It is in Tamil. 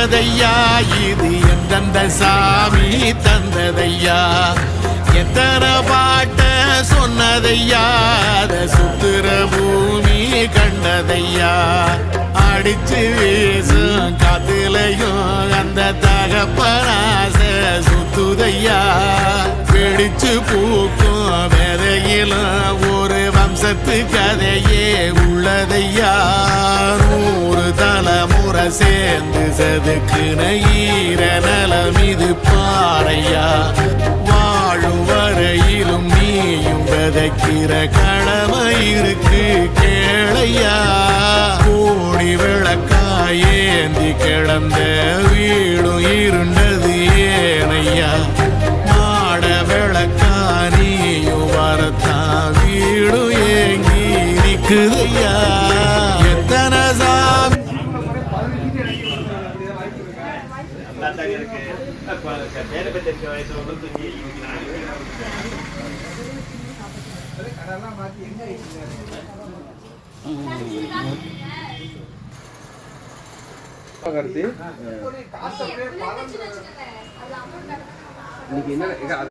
வந்ததையா இது எந்தெந்த சாமி தந்ததையா எத்தனை பாட்ட சொன்னதையா அத சுத்துற பூமி கண்டதையா அடிச்சு வீசும் காத்துலையும் அந்த தகப்பனாச சுத்துதையா பிடிச்சு பூக்கும் விதையிலும் ஒரு வம்சத்து கதையே உள்ளதையா 100 தலைமுறை சேர்ந்து செதுக்குன ஈர நலம் இது பாறையா வாழும் வரையிலும் நீயும் விதைக்கிற கடமை இருக்கு கேளையா கோடி விளக்காயேந்தி கிடந்த வீடும் இருண்டது ஏனையா மாட விளக்கா நீயும் வரத்தான் வீடும் ஏங்கி நிக்குதையா எத்தனை சாமி இன்னைக்கு என்ன